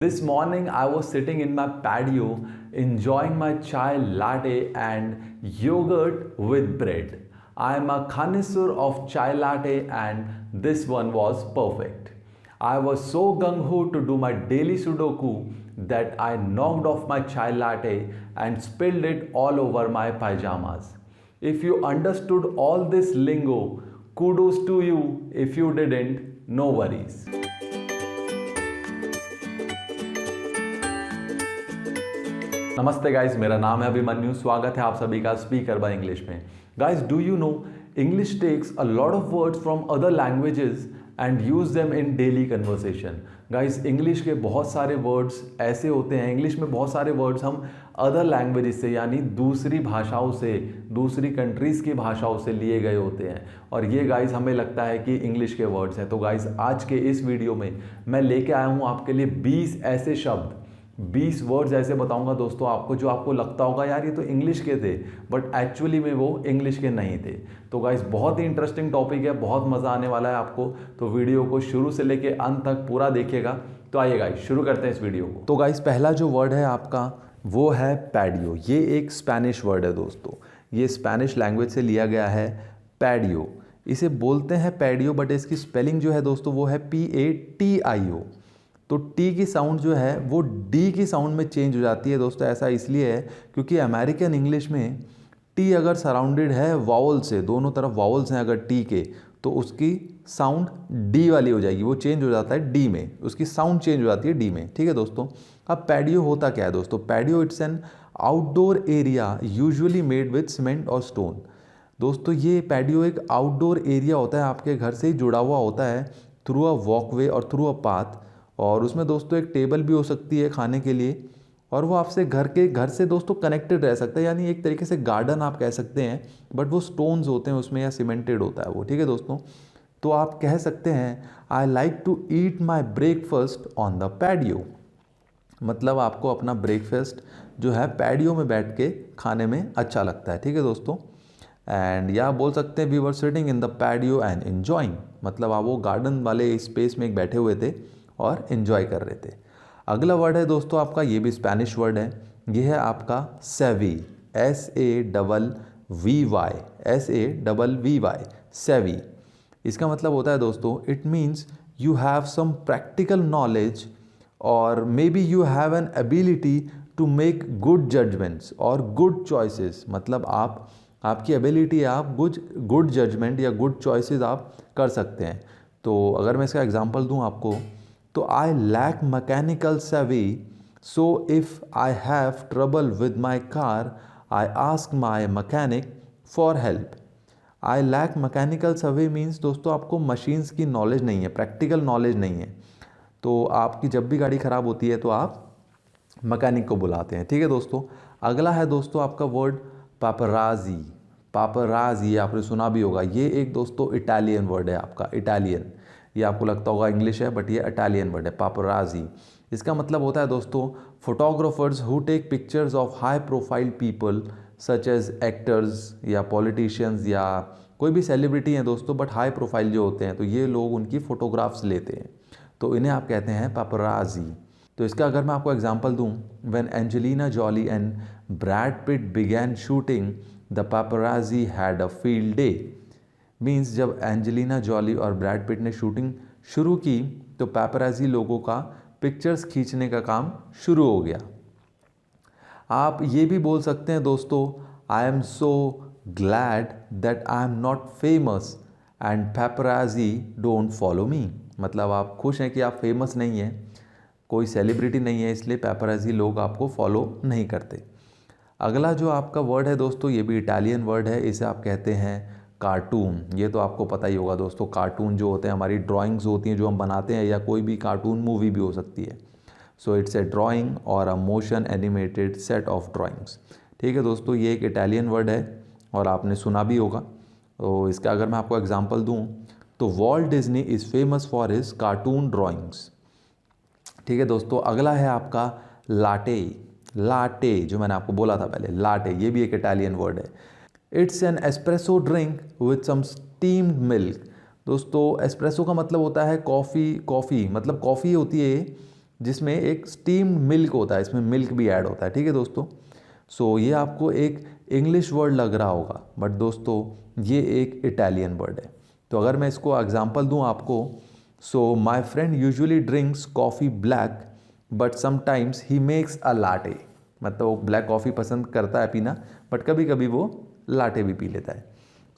This morning I was sitting in my patio enjoying my chai latte and yogurt with bread. I am a connoisseur of chai latte and this one was perfect. I was so gung ho to do my daily Sudoku that I knocked off my chai latte and spilled it all over my pajamas. If you understood all this lingo, kudos to you. If you didn't, no worries. नमस्ते guys, मेरा नाम है अभिमन्यु। स्वागत है आप सभी का speaker by English में। Guys, do you know English takes a lot of words from other languages and use them in daily conversation. Guys, English के बहुत सारे वर्ड्स ऐसे होते हैं, इंग्लिश में बहुत सारे वर्ड्स हम अदर लैंग्वेजेस से यानी दूसरी भाषाओं से, दूसरी कंट्रीज़ की भाषाओं से लिए गए होते हैं और ये गाइस हमें लगता है कि इंग्लिश के वर्ड्स हैं। तो गाइस, आज के इस वीडियो में मैं लेके आया हूँ आपके लिए 20 ऐसे शब्द, 20 वर्ड्स ऐसे बताऊंगा दोस्तों आपको जो आपको लगता होगा यार ये तो इंग्लिश के थे, बट एक्चुअली में वो इंग्लिश के नहीं थे। तो गाइस, बहुत ही इंटरेस्टिंग टॉपिक है, बहुत मज़ा आने वाला है आपको। तो वीडियो को शुरू से लेके अंत तक पूरा देखिएगा। तो आइए गाइस, शुरू करते हैं इस वीडियो को। तो गाइस, पहला जो वर्ड है आपका वो है पैडियो। ये एक स्पेनिश वर्ड है दोस्तों, ये स्पेनिश लैंग्वेज से लिया गया है पैडियो। इसे बोलते हैं पैडियो, बट इसकी स्पेलिंग जो है दोस्तों वो है PATIO। तो टी की साउंड जो है वो डी की साउंड में चेंज हो जाती है दोस्तों। ऐसा इसलिए है क्योंकि अमेरिकन इंग्लिश में टी अगर सराउंडेड है वावल से, दोनों तरफ वावल्स हैं अगर टी के, तो उसकी साउंड डी वाली हो जाएगी, वो चेंज हो जाता है डी में, उसकी साउंड चेंज हो जाती है डी में। ठीक है दोस्तों। अब पैडियो होता क्या है दोस्तों? Patio it's an outdoor area usually made with cement और स्टोन। दोस्तों, ये पैडियो एक आउटडोर एरिया होता है, आपके घर से ही जुड़ा हुआ होता है थ्रू अ वॉकवे और थ्रू अ पाथ। और उसमें दोस्तों एक टेबल भी हो सकती है खाने के लिए, और वो आपसे घर से दोस्तों कनेक्टेड रह सकता है, यानी एक तरीके से गार्डन आप कह सकते हैं, बट वो स्टोन्स होते हैं उसमें या सीमेंटेड होता है वो। ठीक है दोस्तों। तो आप कह सकते हैं I like to eat my breakfast on the patio. मतलब आपको अपना ब्रेकफास्ट जो है पैडियो में बैठ के खाने में अच्छा लगता है। ठीक है दोस्तों। एंड या बोल सकते हैं we were sitting in the patio and enjoying, मतलब आप वो गार्डन वाले स्पेस में बैठे हुए थे और इन्जॉय कर रहे थे। अगला वर्ड है दोस्तों आपका, ये भी स्पेनिश वर्ड है, ये है आपका सेवी। SAVVY सेवी। इसका मतलब होता है दोस्तों, it means you have some practical knowledge और maybe you have an ability to make good judgements और गुड चॉइसेस। मतलब आपकी एबिलिटी है, आप गुड जजमेंट या गुड चॉइसेस आप कर सकते हैं। तो अगर मैं इसका एग्जांपल दूं आपको, तो आई lack mechanical savvy, so if I have trouble with my car I ask my mechanic for help. I lack mechanical savvy means दोस्तों आपको मशीन्स की नॉलेज नहीं है, प्रैक्टिकल नॉलेज नहीं है। तो आपकी जब भी गाड़ी ख़राब होती है तो आप मैकेनिक को बुलाते हैं। ठीक है दोस्तों। अगला है दोस्तों आपका वर्ड पापराजी। पापराजी आपने सुना भी होगा, ये एक दोस्तों इटालियन वर्ड है आपका, इटालियन। ये आपको लगता होगा इंग्लिश है, बट ये इटालियन वर्ड है पापराजी। इसका मतलब होता है दोस्तों photographers who take pictures of high profile people such as actors या पॉलिटिशियंस या कोई भी सेलिब्रिटी हैं दोस्तों, बट हाई प्रोफाइल जो होते हैं तो ये लोग उनकी फ़ोटोग्राफ्स लेते हैं, तो इन्हें आप कहते हैं पापराजी। तो इसका अगर मैं आपको एग्जांपल दूं, when Angelina Jolie and Brad Pitt began shooting the पापराजी had a field day. Means जब एंजेलिना जॉली और ब्रैड पिट ने शूटिंग शुरू की तो पैपराजी लोगों का पिक्चर्स खींचने का काम शुरू हो गया। आप ये भी बोल सकते हैं दोस्तों, I am so glad that I am not famous and paparazzi don't follow me. मतलब आप खुश हैं कि आप फेमस नहीं हैं, कोई सेलिब्रिटी नहीं है, इसलिए पैपराजी लोग आपको फॉलो नहीं करते। अगला जो आपका वर्ड है दोस्तों, ये भी इटालियन वर्ड है, इसे आप कहते हैं कार्टून। ये तो आपको पता ही होगा दोस्तों, कार्टून जो होते हैं हमारी ड्राइंग्स होती हैं जो हम बनाते हैं, या कोई भी कार्टून मूवी भी हो सकती है। सो इट्स ए ड्राइंग और a motion animated set of drawings. ठीक है दोस्तों, ये एक इटालियन वर्ड है और आपने सुना भी होगा। तो इसका अगर मैं आपको एग्जांपल दूं, तो Walt Disney is famous for his cartoon drawings. ठीक है दोस्तों। अगला है आपका लाटे। लाटे जो मैंने आपको बोला था पहले, लाटे, ये भी एक इटालियन वर्ड है। It's an espresso drink with some steamed milk. दोस्तों एस्प्रेसो का मतलब होता है कॉफ़ी, कॉफ़ी मतलब कॉफ़ी होती है जिसमें एक स्टीम्ड मिल्क होता है, इसमें मिल्क भी ऐड होता है, ठीक है दोस्तों। सो ये आपको एक इंग्लिश वर्ड लग रहा होगा, बट दोस्तों ये एक इटालियन वर्ड है। तो अगर मैं इसको एग्जांपल दूं आपको, so my friend usually drinks coffee black but sometimes he makes a latte. मतलब वो ब्लैक कॉफ़ी पसंद करता है पीना, बट कभी कभी वो लाटे भी पी लेता है।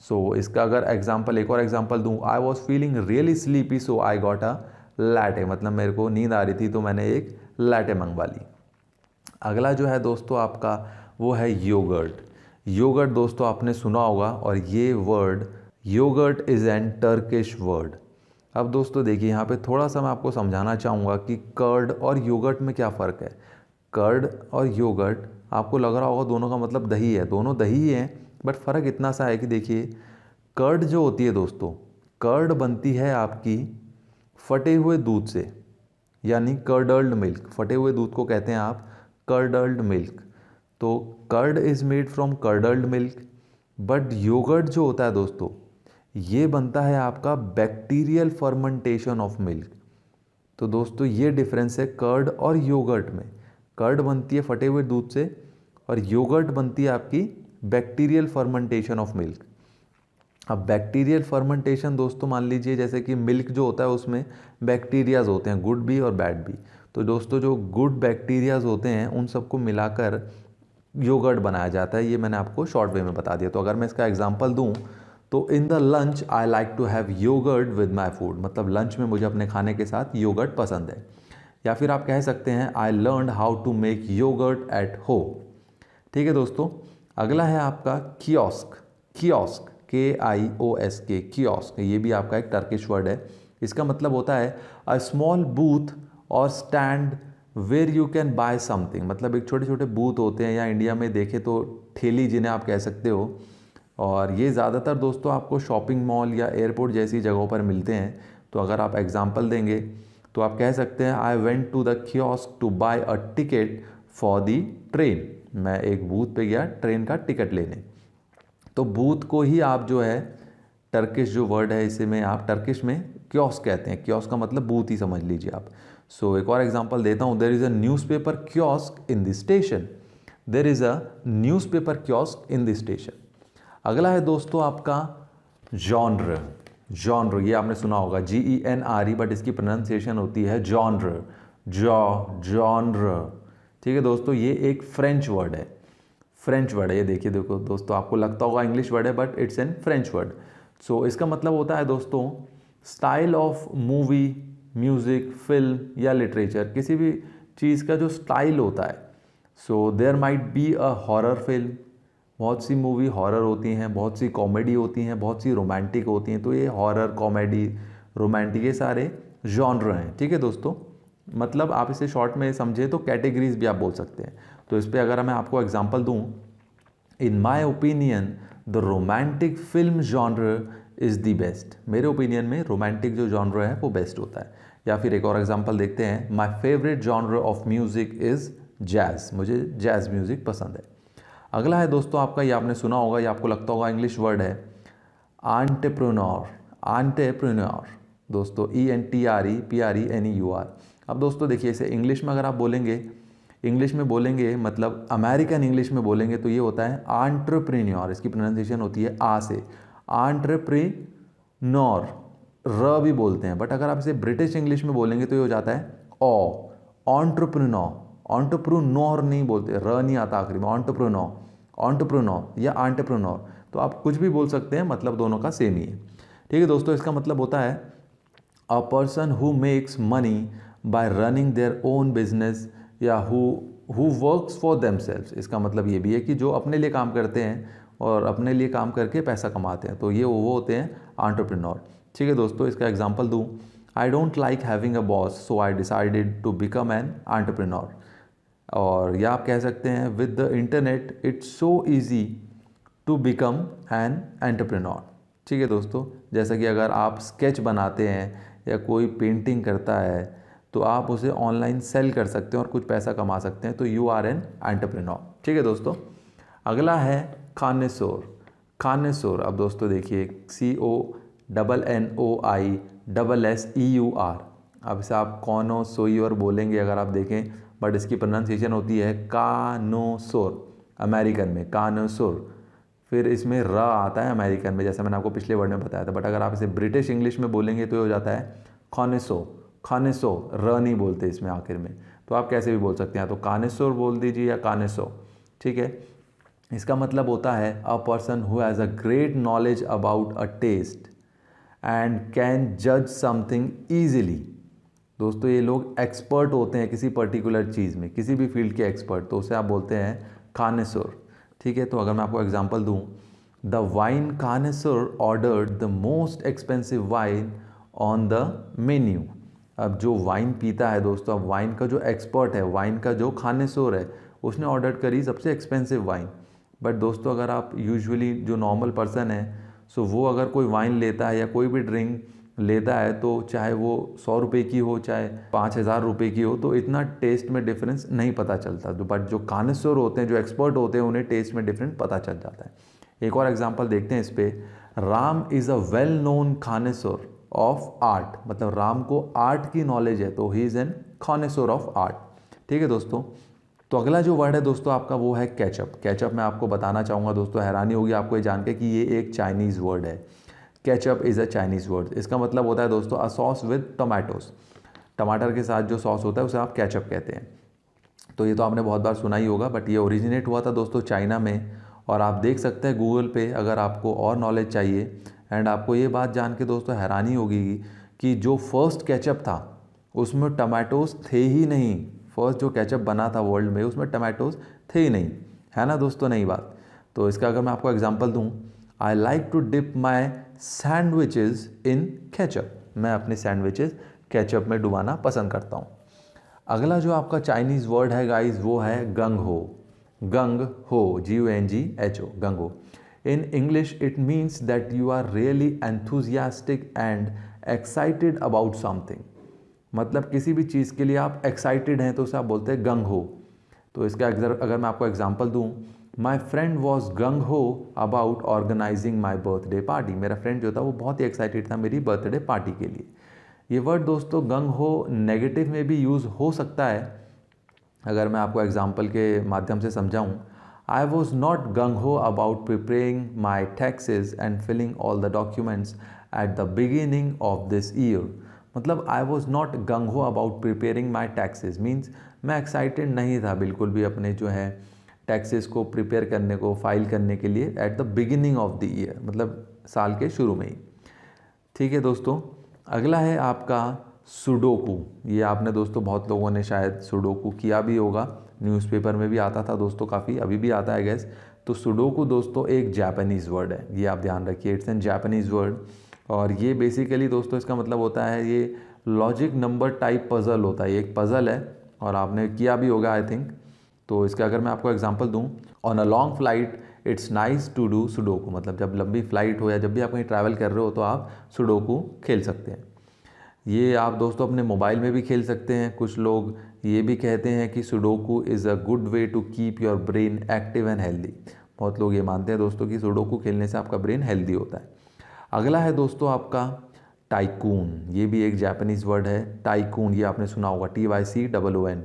सो इसका अगर एग्जांपल, एक और एग्जांपल दूं, I was feeling really sleepy so I got a latte. मतलब मेरे को नींद आ रही थी तो मैंने एक लाटे मंगवा ली। अगला जो है दोस्तों आपका वो है योगर्ट। योगर्ट दोस्तों आपने सुना होगा, और ये word yogurt is an Turkish word. अब दोस्तों देखिए यहाँ पे थोड़ा सा मैं आपको समझाना चाहूँगा कि कर्ड और योगर्ट में क्या फ़र्क है। कर्ड और योगर्ट आपको लग रहा होगा दोनों का मतलब दही है, दोनों दही ही हैं, बट फ़र्क इतना सा है कि देखिए कर्ड जो होती है दोस्तों, कर्ड बनती है आपकी फटे हुए दूध से, यानी कर्डल्ड मिल्क। फटे हुए दूध को कहते हैं आप कर्डल्ड मिल्क। तो curd is made from curdled milk. But yogurt जो होता है दोस्तों, ये बनता है आपका बैक्टीरियल फर्मेंटेशन ऑफ मिल्क। तो दोस्तों ये डिफरेंस है कर्ड और योगर्ट में। कर्ड बनती है फटे हुए दूध से, और योगर्ट बनती है आपकी बैक्टीरियल फर्मेंटेशन ऑफ मिल्क। अब बैक्टीरियल फर्मेंटेशन दोस्तों मान लीजिए जैसे कि मिल्क जो होता है उसमें बैक्टीरियाज होते हैं, गुड भी और बैड भी। तो दोस्तों जो गुड बैक्टीरियाज होते हैं उन सबको मिलाकर योगर्ट बनाया जाता है। ये मैंने आपको शॉर्ट वे में बता दिया। तो अगर मैं इसका एग्जांपल दूं तो in the lunch I like to have yogurt with my food. मतलब लंच में मुझे अपने खाने के साथ योगर्ट पसंद है। या फिर आप कह सकते हैं I learn how to make yogurt at home. ठीक है दोस्तों। अगला है आपका कियोस्क। कियोस्क KIOSK, कियोस्क, ये भी आपका एक टर्किश वर्ड है। इसका मतलब होता है अ स्मॉल बूथ और stand where you can buy something. मतलब एक छोटे छोटे बूथ होते हैं, या इंडिया में देखें तो ठेली जिन्हें आप कह सकते हो। और ये ज़्यादातर दोस्तों आपको शॉपिंग मॉल या एयरपोर्ट जैसी जगहों पर मिलते हैं। तो अगर आप एग्जांपल देंगे तो आप कह सकते हैं I went to the kiosk to buy a ticket for the train. मैं एक बूथ पे गया ट्रेन का टिकट लेने। तो बूथ को ही आप जो है टर्किश जो वर्ड है इसे में आप टर्किश में कियोस्क कहते हैं। कियोस्क का मतलब बूथ ही समझ लीजिए आप। सो एक और एग्जांपल देता हूँ, there is a newspaper kiosk in the station. There is a newspaper kiosk in the station. अगला है दोस्तों आपका जॉनर। जॉनर ये आपने सुना होगा GENRE, बट इसकी प्रोनाउंसिएशन होती है जॉनर। जॉनर। ठीक है दोस्तों, ये एक फ्रेंच वर्ड है। फ्रेंच वर्ड है ये। देखिए देखो दोस्तों, आपको लगता होगा इंग्लिश वर्ड है but it's an French word. So इसका मतलब होता है दोस्तों style of movie, music, film या लिटरेचर, किसी भी चीज़ का जो स्टाइल होता है। So there might be a horror film. बहुत सी मूवी हॉरर होती हैं, बहुत सी कॉमेडी होती हैं, बहुत सी रोमांटिक होती हैं। तो ये हॉरर, कॉमेडी, रोमांटिक, ये सारे जॉनर हैं। ठीक है दोस्तों, मतलब आप इसे शॉर्ट में समझे तो कैटेगरीज भी आप बोल सकते हैं। तो इस पर अगर मैं आपको एग्जांपल दूं, in my opinion the romantic film genre is the best. मेरे ओपिनियन में रोमांटिक जो जॉनर है वो बेस्ट होता है। या फिर एक और एग्जांपल देखते हैं, my favourite genre of music is jazz. मुझे जैज़ म्यूज़िक पसंद है। अगला है दोस्तों आपका, ये आपने सुना होगा, ये आपको लगता होगा इंग्लिश वर्ड है एंटरप्रेन्योर। एंटरप्रेन्योर दोस्तों ENTREPRENEUR। अब दोस्तों देखिए इसे इंग्लिश में अगर आप बोलेंगे, इंग्लिश में बोलेंगे मतलब अमेरिकन इंग्लिश में बोलेंगे तो ये होता है एंटरप्रेन्योर। इसकी प्रोनाउंसिएशन होती है आ से, एंटरप्रेन्योर। र भी बोलते हैं, बट अगर आप इसे ब्रिटिश इंग्लिश में बोलेंगे तो ये हो जाता है ओ, एंटरप्रेन्योर। एंटरप्रेन्योर नहीं बोलते, र नहीं आता आखिरी में, एंटरप्रेन्योर, एंटरप्रेन्योर या एंटरप्रेन्योर। तो आप कुछ भी बोल सकते हैं, मतलब दोनों का सेम ही है। ठीक है दोस्तों, इसका मतलब होता है a person who makes money by running their own business, या हु वर्क्स फॉर देमसेल्व्स। इसका मतलब ये भी है कि जो अपने लिए काम करते हैं और अपने लिए काम करके पैसा कमाते हैं, तो ये वो होते हैं एंटरप्रेन्योर। ठीक है दोस्तों, इसका एग्जांपल दूं, I don't like having a boss so I decided to become an entrepreneur. और या आप कह सकते हैं with the internet it's so easy to become an entrepreneur. ठीक है दोस्तों, जैसा कि अगर आप स्केच बनाते हैं या कोई पेंटिंग करता है तो आप उसे ऑनलाइन सेल कर सकते हैं और कुछ पैसा कमा सकते हैं, तो यू आर एन एंटरप्रेन्योर। ठीक है दोस्तों। अगला है कॉन्नोसोर। कॉन्नोसोर, अब दोस्तों देखिए CONNOISSEUR। अब इसे आप कॉनो सोई और बोलेंगे अगर आप देखें, बट इसकी प्रोनाउंसिएशन होती है कानोसोर, अमेरिकन में कानोसोर। फिर इसमें र आता है अमेरिकन में, जैसा मैंने आपको पिछले वर्ड में बताया था। बट अगर आप इसे ब्रिटिश इंग्लिश में बोलेंगे तो ये हो जाता है कॉनेसो, कॉनेसो, र नहीं बोलते इसमें आखिर में, तो आप कैसे भी बोल सकते हैं, तो कानेसोर बोल दीजिए या कानेसो, ठीक है। इसका मतलब होता है a person who has a great knowledge about a taste and can जज समथिंग ईजिली। दोस्तों ये लोग एक्सपर्ट होते हैं किसी पर्टिकुलर चीज़ में, किसी भी फील्ड के एक्सपर्ट, तो उसे आप बोलते हैं कानेसोर, ठीक है। तो अगर मैं आपको एग्जांपल दूं, the wine connoisseur ordered the most expensive wine on the menu. अब जो वाइन पीता है दोस्तों, अब वाइन का जो एक्सपर्ट है, वाइन का जो कानेसोर है, उसने ऑर्डर करी सबसे एक्सपेंसिव वाइन। बट दोस्तों अगर आप यूजुअली जो नॉर्मल पर्सन है, सो वो अगर कोई वाइन लेता है या कोई भी ड्रिंक लेता है, तो चाहे वो 100 रुपये की हो चाहे 5,000 रुपये की हो, तो इतना टेस्ट में डिफरेंस नहीं पता चलता। बट जो कानेसोर होते हैं, जो एक्सपर्ट होते हैं, उन्हें टेस्ट में डिफरेंस पता चल जाता है। एक और एग्जांपल देखते हैं इस पे, Ram is a well known connoisseur of art, मतलब राम को आर्ट की नॉलेज है, तो he is an connoisseur of art, ठीक है दोस्तों। तो अगला जो वर्ड है दोस्तों आपका वो है केचप। केचप मैं आपको बताना चाहूँगा दोस्तों, हैरानी होगी आपको ये जान के कि ये एक चाइनीज़ वर्ड है। Ketchup is a Chinese word. इसका मतलब होता है दोस्तों अ सॉस विद टोमेटोज, टमाटर के साथ जो सॉस होता है उसे आप केचप कहते हैं। तो ये तो आपने बहुत बार सुना ही होगा, बट ये ओरिजिनेट हुआ था दोस्तों चाइना में। और आप देख सकते हैं गूगल पे अगर आपको और नॉलेज चाहिए। एंड आपको ये बात जान के दोस्तों हैरानी होगी कि जो फर्स्ट केचप था उसमें टमाटोज थे ही नहीं। फर्स्ट जो केचप बना था वर्ल्ड में उसमें टमाटोज थे ही नहीं, है ना दोस्तों, नई बात। तो इसका अगर मैं आपको एग्जांपल दूं, I like to dip my sandwiches in ketchup. मैं अपने सैंडविचेस केचप में डुबाना पसंद करता हूँ। अगला जो आपका चाइनीज़ वर्ड है गाइस वो है गंग हो। गंग हो, GUNGHO, gung ho. In English it means that you are really enthusiastic and excited about something. मतलब किसी भी चीज़ के लिए आप एक्साइटेड हैं तो उसे आप बोलते हैं गंग हो। तो इसका अगर मैं आपको एग्जांपल दूं, my friend was gung ho about organising my birthday party. मेरा फ्रेंड जो था वो बहुत ही एक्साइटेड था मेरी बर्थडे पार्टी के लिए। ये वर्ड दोस्तों गंग हो नेगेटिव में भी यूज़ हो सकता है। अगर मैं आपको एग्जांपल के माध्यम से समझाऊं, आई was not gung ho about preparing my taxes and filling all the documents at the beginning of this year. मतलब I was not gung ho about preparing my taxes means मैं एक्साइटेड नहीं था बिल्कुल भी अपने जो है टैक्सेस को प्रिपेयर करने को, फाइल करने के लिए eight the beginning of the year, मतलब साल के शुरू में ही, ठीक है दोस्तों। अगला है आपका सुडोकू। ये आपने दोस्तों बहुत लोगों ने शायद सुडोकू किया भी होगा, न्यूज़पेपर में भी आता था दोस्तों काफ़ी, अभी भी आता है गैस। तो सुडोकू दोस्तों एक जापानीज़ वर्ड है, ये आप ध्यान रखिए, इट्स एन जापानीज़ वर्ड। और ये बेसिकली दोस्तों इसका मतलब होता है ये लॉजिक नंबर टाइप पज़ल होता है, ये एक पज़ल है और आपने किया भी होगा आई थिंक। तो इसका अगर मैं आपको एग्जांपल दूं, on a long flight it's nice to do sudoku. मतलब जब लंबी फ्लाइट हो या जब भी आप कहीं ट्रैवल कर रहे हो तो आप सुडोकू खेल सकते हैं। ये आप दोस्तों अपने मोबाइल में भी खेल सकते हैं। कुछ लोग ये भी कहते हैं कि sudoku is a good way to keep your brain active and healthy. बहुत लोग ये मानते हैं दोस्तों कि सुडोकू खेलने से आपका ब्रेन हेल्दी होता है। अगला है दोस्तों आपका टाइकून। ये भी एक जापानीज़ वर्ड है, टाइकून, ये आपने सुना होगा, TYCOON।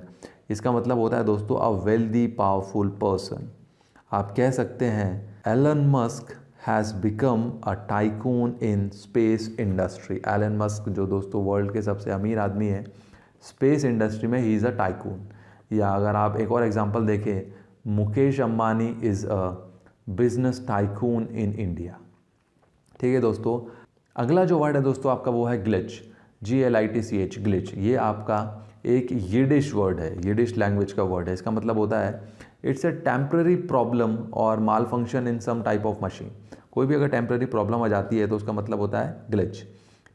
इसका मतलब होता है दोस्तों अ वेल्दी पावरफुल पर्सन। आप कह सकते हैं Elon Musk has become a tycoon in space industry. Elon Musk जो दोस्तों वर्ल्ड के सबसे अमीर आदमी है, स्पेस इंडस्ट्री में ही इज़ अ टाइकून। या अगर आप एक और एग्जांपल देखें, Mukesh Ambani is a business tycoon in India, ठीक है दोस्तों। अगला जो वर्ड है दोस्तों आपका वो है ग्लिच, GLITCH, ग्लिच। ये आपका एक यिडिश वर्ड है, यिडिश लैंग्वेज का वर्ड है। इसका मतलब होता है इट्स ए टेम्पररी प्रॉब्लम और malfunction in some type of machine. कोई भी अगर टेम्पररी प्रॉब्लम आ जाती है तो उसका मतलब होता है ग्लिच,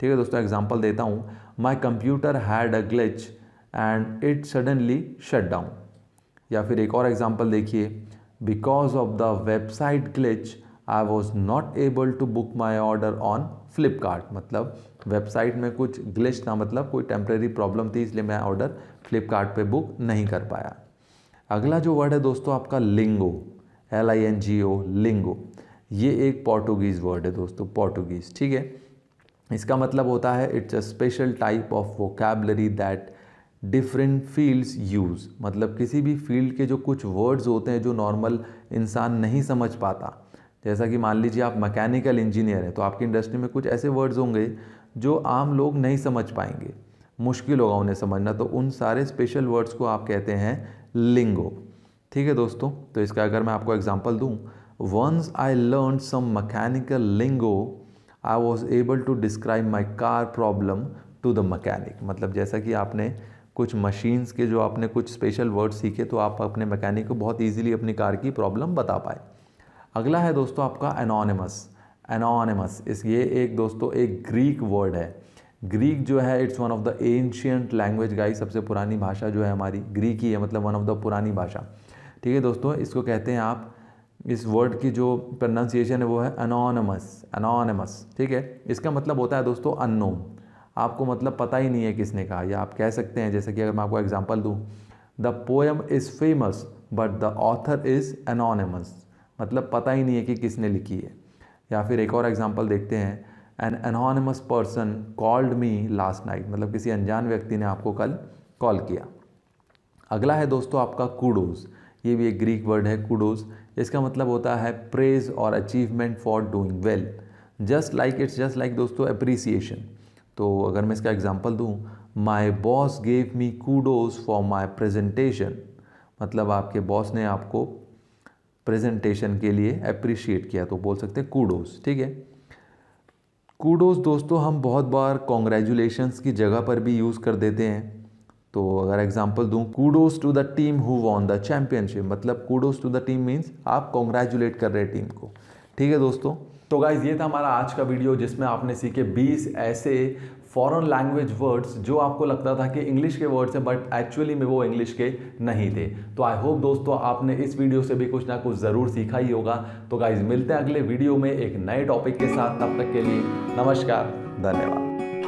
ठीक है दोस्तों। एग्जांपल देता हूँ, my computer had a glitch and it suddenly shut down. या फिर एक और एग्जांपल देखिए, because of the website glitch I was not able to book my order on Flipkart. मतलब वेबसाइट में कुछ ग्लिच था, मतलब कोई टेम्परेरी प्रॉब्लम थी, इसलिए मैं ऑर्डर फ्लिपकार्ट पे बुक नहीं कर पाया। अगला जो वर्ड है दोस्तों आपका लिंगो, LINGO, लिंगो। ये एक पोर्टुगीज़ वर्ड है दोस्तों, पोर्टुगीज़, ठीक है। इसका मतलब होता है it's a special type of vocabulary that different fields use, मतलब किसी भी फील्ड के जो कुछ वर्ड्स होते हैं जो नॉर्मल इंसान नहीं समझ पाता। जैसा कि मान लीजिए आप मैकेनिकल इंजीनियर हैं, तो आपकी इंडस्ट्री में कुछ ऐसे वर्ड्स होंगे जो आम लोग नहीं समझ पाएंगे, मुश्किल होगा उन्हें समझना, तो उन सारे स्पेशल वर्ड्स को आप कहते हैं लिंगो। ठीक है दोस्तों, तो इसका अगर मैं आपको एग्जांपल दूं, once I learn some mechanical lingo I was able to describe my car problem to the mechanic. मतलब जैसा कि आपने कुछ मशीन्स के जो आपने कुछ स्पेशल वर्ड सीखे, तो आप अपने मैकेनिक को बहुत ईजिली अपनी कार की प्रॉब्लम बता पाए। अगला है दोस्तों आपका एनोनिमस। एनोनिमस ये एक दोस्तों एक ग्रीक वर्ड है। ग्रीक जो है it's one of the ancient language guys, सबसे पुरानी भाषा जो है हमारी ग्रीक ही है, मतलब वन ऑफ द पुरानी भाषा। ठीक है दोस्तों, इसको कहते हैं आप, इस वर्ड की जो प्रोनाउंसिएशन है वो है एनोनिमस, एनोनिमस। ठीक है, इसका मतलब होता है दोस्तों अननोन, आपको मतलब पता ही नहीं है किसने कहा, या आप कह सकते हैं जैसे कि अगर मैं आपको एग्जांपल दूं, the poem is famous but the author is anonymous, मतलब पता ही नहीं है कि किसने लिखी है। या फिर एक और एग्जांपल देखते हैं, an anonymous person called me last night, मतलब किसी अनजान व्यक्ति ने आपको कल कॉल किया। अगला है दोस्तों आपका कूडोज। ये भी एक ग्रीक वर्ड है कूडोज। इसका मतलब होता है प्रेज और achievement for doing well, just like दोस्तों अप्रिसिएशन। तो अगर मैं इसका एग्जांपल दूं, my boss gave me kudos for my presentation, मतलब आपके बॉस ने आपको प्रेजेंटेशन के लिए अप्रिशिएट किया, तो बोल सकते हैं कूडोज। ठीक है, कूडोज दोस्तों हम बहुत बार कॉन्ग्रेचुलेशंस की जगह पर भी यूज़ कर देते हैं। तो अगर एग्जांपल दूं, kudos to the team who won the championship, मतलब kudos to the team means आप कॉन्ग्रेचुलेट कर रहे हैं टीम को। ठीक है दोस्तों, तो गाइज ये था हमारा आज का वीडियो जिसमें आपने सीखे 20 ऐसे फॉरेन लैंग्वेज वर्ड्स जो आपको लगता था कि इंग्लिश के वर्ड्स हैं बट एक्चुअली में वो इंग्लिश के नहीं थे। तो आई होप दोस्तों आपने इस वीडियो से भी कुछ ना कुछ ज़रूर सीखा ही होगा। तो गाइज मिलते हैं अगले वीडियो में एक नए टॉपिक के साथ, तब तक के लिए नमस्कार, धन्यवाद।